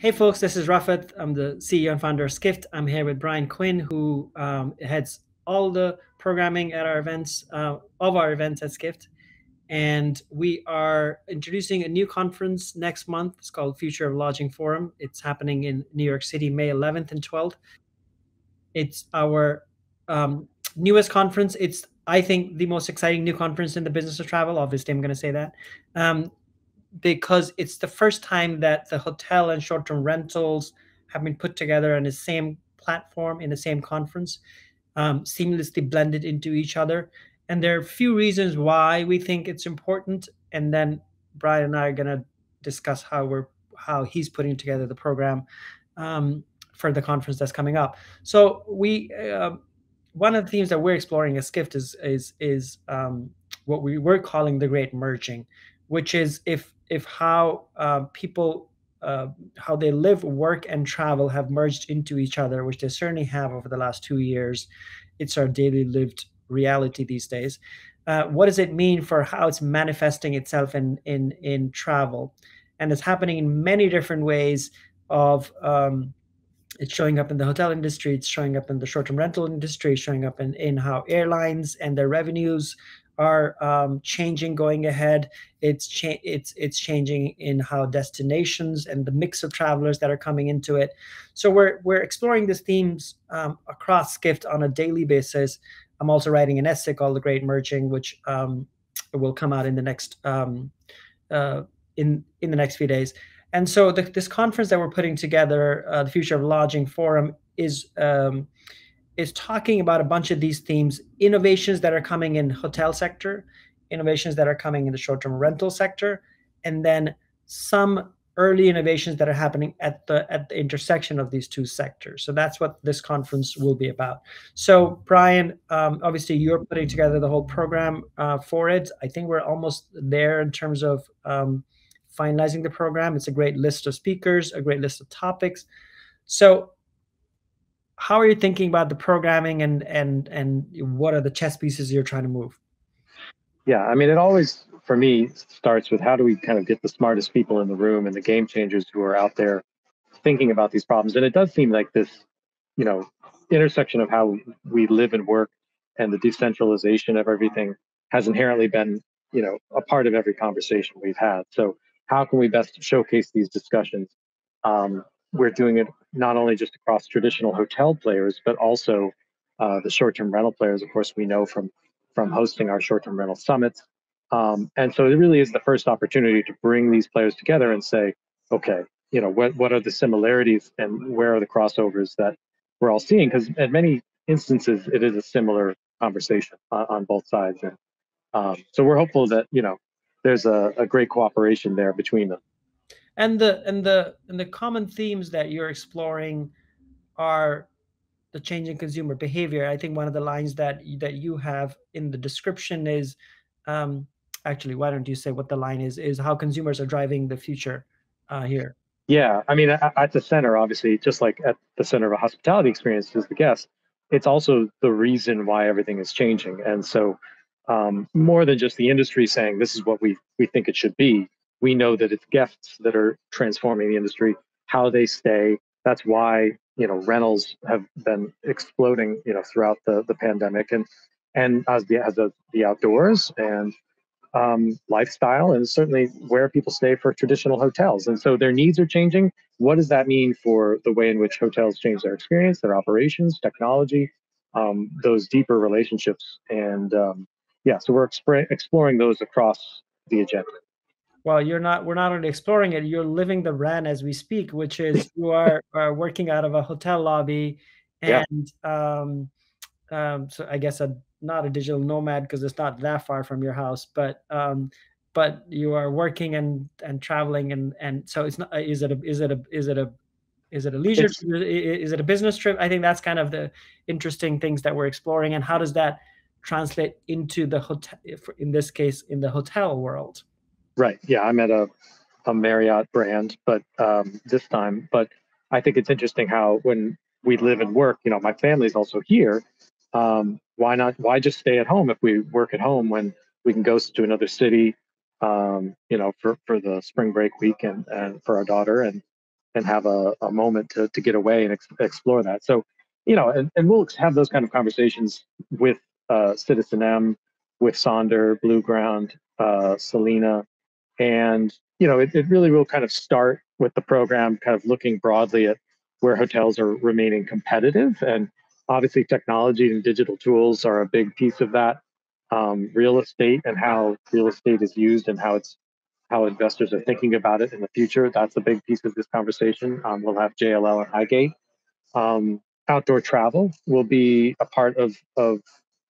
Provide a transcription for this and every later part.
Hey folks, this is Rafat. I'm the CEO and founder of Skift. I'm here with Brian Quinn, who heads all the programming at our events, of our events at Skift. And we are introducing a new conference next month. It's called Future of Lodging Forum. It's happening in New York City, May 11th and 12th. It's our newest conference. It's, I think, the most exciting new conference in the business of travel. Obviously, I'm going to say that. Because it's the first time that the hotel and short-term rentals have been put together on the same platform in the same conference, seamlessly blended into each other. And there are a few reasons why we think it's important. And then Brian and I are going to discuss how he's putting together the program for the conference that's coming up. So one of the themes that we're exploring as Skift is what we're calling the great merging, which is if how people how they live, work, and travel have merged into each other, which they certainly have over the last 2 years. It's our daily lived reality these days. What does it mean for how it's manifesting itself in travel? And it's happening in many different ways of it's showing up in the hotel industry, it's showing up in the short-term rental industry, showing up in how airlines and their revenues are changing going ahead. It's changing in how destinations and the mix of travelers that are coming into it. So we're exploring these themes across Skift on a daily basis. I'm also writing an essay called "The Great Merging," which will come out in the next in the next few days. And so this conference that we're putting together, the Future of Lodging Forum, is talking about a bunch of these themes: innovations that are coming in hotel sector, innovations that are coming in the short-term rental sector, and then some early innovations that are happening at the intersection of these two sectors. So that's what this conference will be about. So Brian, obviously you're putting together the whole program for it. I think we're almost there in terms of finalizing the program. It's a great list of speakers, a great list of topics. So how are you thinking about the programming and what are the chess pieces you're trying to move? Yeah, I mean, it always, for me, starts with how do we kind of get the smartest people in the room and the game changers who are out there thinking about these problems. And it does seem like this, you know, intersection of how we live and work and the decentralization of everything has inherently been, a part of every conversation we've had. So how can we best showcase these discussions? We're doing it not only just across traditional hotel players, but also the short-term rental players. Of course, we know from hosting our short-term rental summits. And so it really is the first opportunity to bring these players together and say, okay, what are the similarities and where are the crossovers that we're all seeing? Because in many instances, it is a similar conversation on both sides. And so we're hopeful that, there's a great cooperation there between them. And the common themes that you're exploring are the changing consumer behavior. I think one of the lines that you have in the description is, actually, why don't you say what the line is how consumers are driving the future here. Yeah, I mean, at the center, obviously, just like at the center of a hospitality experience is the guest, it's also the reason why everything is changing. And so, more than just the industry saying this is what we think it should be, we know that it's guests that are transforming the industry, how they stay. That's why rentals have been exploding throughout the pandemic, and as the outdoors and lifestyle, and certainly where people stay for traditional hotels. And so their needs are changing. What does that mean for the way in which hotels change their experience, their operations, technology, those deeper relationships? And yeah, so we're exploring those across the agenda. Well, we're not only exploring it, you're living the brand as we speak, which is you are working out of a hotel lobby. Yeah. And so I guess not a digital nomad because it's not that far from your house, but you are working and traveling, and so it's not. Is it a leisure It's trip? Is it a business trip? I think that's kind of the interesting things that we're exploring, and how does that translate into the hotel, in this case, in the hotel world? right. Yeah, I'm at a Marriott brand, but this time, but I think it's interesting how when we live and work, my family's also here. Why not? Why just stay at home if we work at home when we can go to another city, for the spring break week and for our daughter. and have a moment to get away and explore that. So, and we'll have those kind of conversations with Citizen M, with Sonder, Blue Ground, Selena, and it really will kind of start with the program kind of looking broadly at where hotels are remaining competitive. And obviously technology and digital tools are a big piece of that. Real estate and how real estate is used and how investors are thinking about it in the future. That's a big piece of this conversation. We'll have JLL and Highgate. Outdoor travel will be a part of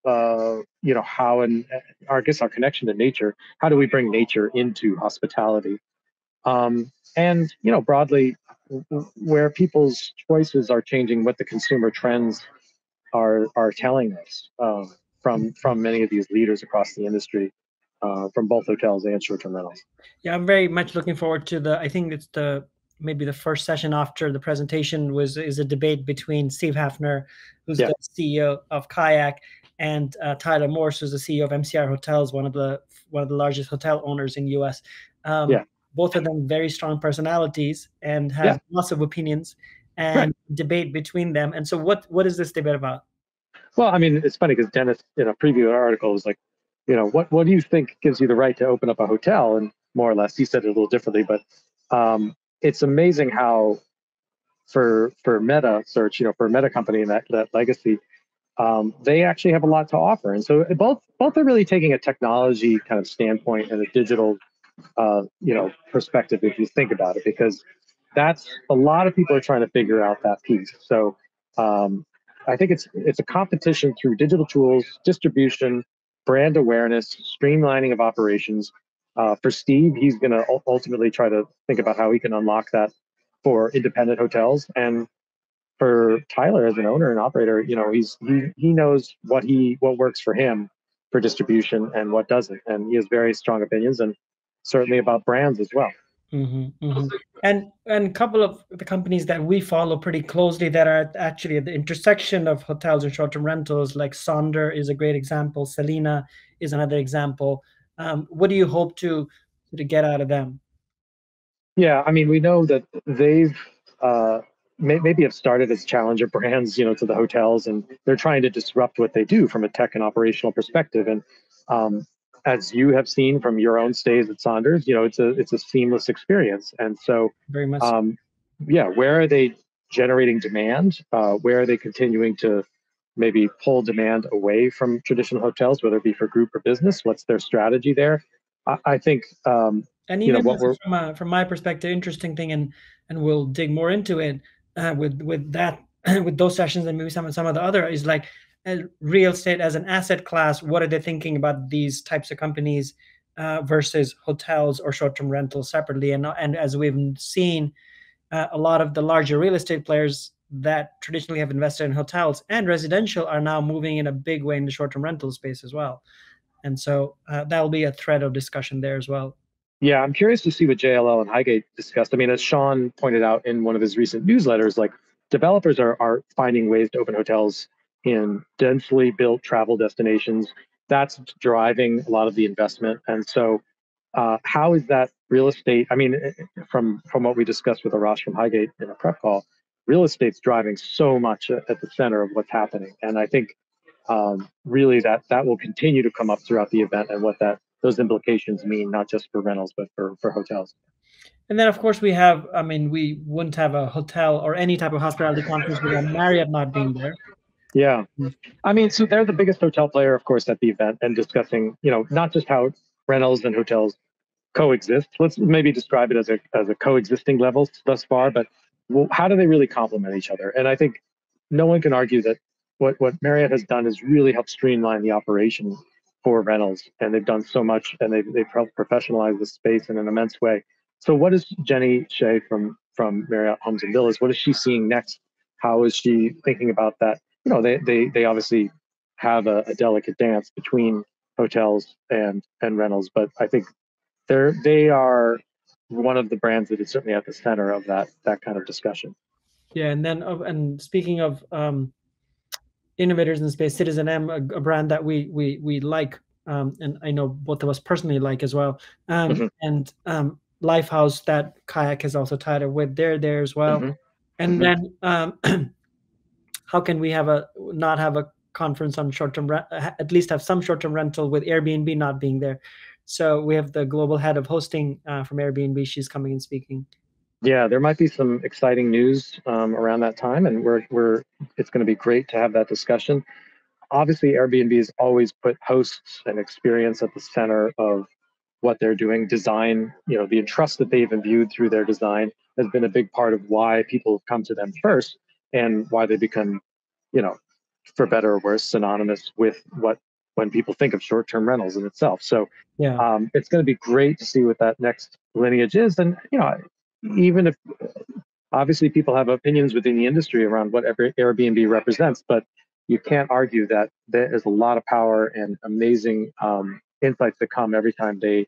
how, and I guess our connection to nature. How do we bring nature into hospitality? And broadly, where people's choices are changing, what the consumer trends are telling us from many of these leaders across the industry, from both hotels and short-term rentals. Yeah, I'm very much looking forward to I think it's maybe the first session after the presentation is a debate between Steve Hafner, who's the CEO of Kayak, and Tyler Morse, who's the CEO of MCR Hotels, one of the largest hotel owners in US. Both of them very strong personalities and have lots of opinions, and debate between them. And so what is this debate about? Well, I mean, it's funny because Dennis, in a preview article, was like, what do you think gives you the right to open up a hotel? And more or less, he said it a little differently, but it's amazing how for Meta Search, for a Meta company and that legacy, they actually have a lot to offer. And so both are really taking a technology kind of standpoint and a digital, perspective, if you think about it, because that's a lot of people are trying to figure out that piece. So I think it's a competition through digital tools, distribution, brand awareness, streamlining of operations. For Steve, he's going to ultimately try to think about how he can unlock that for independent hotels. And for Tyler, as an owner and operator, he knows what works for him for distribution and what doesn't, and he has very strong opinions, and certainly about brands as well. Mm-hmm, mm-hmm. And a couple of the companies that we follow pretty closely that are actually at the intersection of hotels and short-term rentals, like Sonder is a great example. Selena is another example. What do you hope to get out of them? Yeah, I mean, we know that they've maybe have started as challenger brands, to the hotels, and they're trying to disrupt what they do from a tech and operational perspective. And as you have seen from your own stays at Saunders, it's a seamless experience. And so, very much. Where are they generating demand? Where are they continuing to maybe pull demand away from traditional hotels, whether it be for group or business? What's their strategy there? I think. And even from my perspective, interesting thing, and we'll dig more into it with that with those sessions and maybe some of the other is like real estate as an asset class. What are they thinking about these types of companies versus hotels or short-term rentals separately? And as we've seen, a lot of the larger real estate players that traditionally have invested in hotels and residential are now moving in a big way in the short-term rental space as well. And so that'll be a thread of discussion there as well. Yeah, I'm curious to see what JLL and Highgate discussed. I mean, as Sean pointed out in one of his recent newsletters, like developers are finding ways to open hotels in densely built travel destinations. That's driving a lot of the investment. And so how is that real estate? I mean, from what we discussed with Arash from Highgate in a prep call, real estate's driving so much at the center of what's happening. And I think really that will continue to come up throughout the event and what those implications mean, not just for rentals, but for hotels. And then, of course, we have, I mean, we wouldn't have a hotel or any type of hospitality conference without Marriott not being there. Yeah. I mean, so they're the biggest hotel player, of course, at the event and discussing, not just how rentals and hotels coexist. Let's maybe describe it as a coexisting level thus far, but how do they really complement each other? And I think no one can argue that what Marriott has done is really helped streamline the operation for rentals, and they've done so much, and they've helped professionalize the space in an immense way. So what is Jenny Shea from Marriott Homes and Villas? What is she seeing next? How is she thinking about that? They obviously have a delicate dance between hotels and rentals, but I think they are one of the brands that is certainly at the center of that kind of discussion. Yeah, and then and speaking of innovators in the space, Citizen M, a brand that we like, and I know both of us personally like as well. And Lifehouse that Kayak has also tied up with. They're there as well. Mm-hmm. And then how can we not have a conference on short-term, at least have some short-term rental with Airbnb not being there? So we have the global head of hosting from Airbnb. She's coming and speaking. Yeah, there might be some exciting news around that time, and it's going to be great to have that discussion. Obviously, Airbnb has always put hosts and experience at the center of what they're doing. Design, the trust that they've imbued through their design has been a big part of why people have come to them first, and why they become, for better or worse, synonymous with when people think of short-term rentals in itself. So Yeah, it's going to be great to see what that next lineage is. And even if obviously people have opinions within the industry around what Airbnb represents, but you can't argue that there is a lot of power and amazing insights that come every time they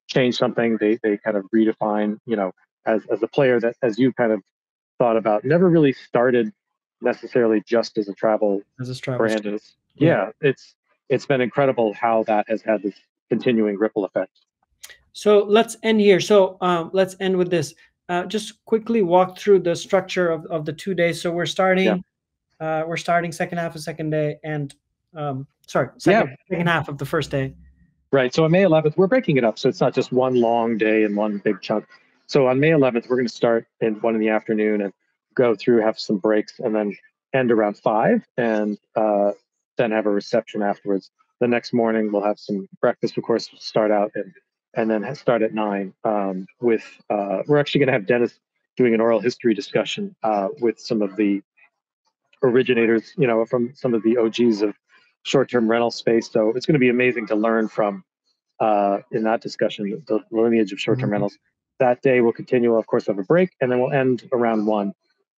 change something. They kind of redefine, as a player that, as you kind of thought about, never really started necessarily just as a travel as a travel brand. store. Yeah, it's been incredible how that has had this continuing ripple effect. So let's end here. So let's end with this. Just quickly walk through the structure of the 2 days. So we're starting second half of second day, and second half of the first day. Right. So on May 11th, we're breaking it up. So it's not just one long day and one big chunk. So on May 11th, we're going to start in 1 in the afternoon and go through, have some breaks, and then end around 5, and then have a reception afterwards. The next morning, we'll have some breakfast, of course, start out and then start at 9 with, we're actually going to have Dennis doing an oral history discussion with some of the originators, from some of the OGs of short-term rental space. So it's going to be amazing to learn from in that discussion, the lineage of short-term rentals. That day we'll continue, of course, have a break, and then we'll end around 1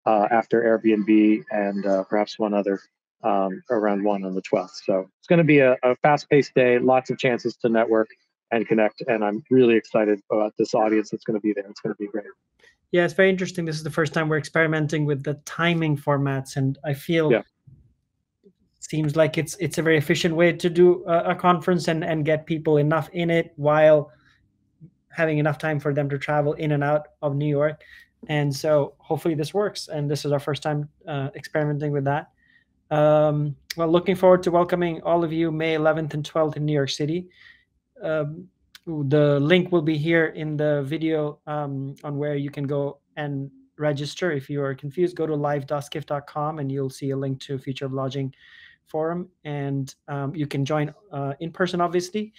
after Airbnb and perhaps one other around 1 on the 12th. So it's going to be a fast-paced day, lots of chances to network and connect, and I'm really excited about this audience that's going to be there. It's going to be great. Yeah, it's very interesting. This is the first time we're experimenting with the timing formats, and I feel seems like it's a very efficient way to do a conference and get people enough in it while having enough time for them to travel in and out of New York. And so hopefully this works. And this is our first time experimenting with that. Well, looking forward to welcoming all of you May 11th and 12th in New York City. The link will be here in the video on where you can go and register. If you are confused, go to live.skift.com and you'll see a link to Future of Lodging forum, and you can join in person. Obviously,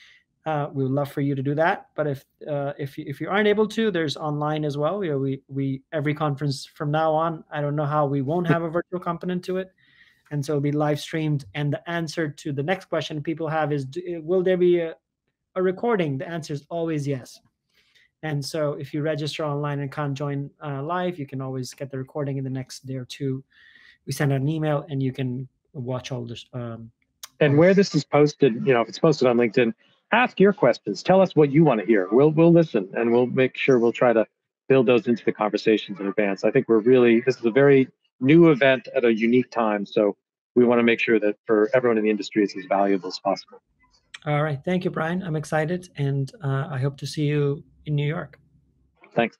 we would love for you to do that. But if you aren't able to, there's online as well. We every conference from now on, I don't know how we won't have a virtual component to it, and so it'll be live streamed. And the answer to the next question people have is, will there be a recording? The answer is always yes. And so if you register online and can't join live, you can always get the recording in the next day or two. We send out an email and you can watch all this. And where this is posted, if it's posted on LinkedIn, ask your questions. Tell us what you want to hear. We'll listen, and we'll make sure we'll try to build those into the conversations in advance. I think this is a very new event at a unique time. So we want to make sure that for everyone in the industry, it's as valuable as possible. All right. Thank you, Brian. I'm excited, and I hope to see you in New York. Thanks.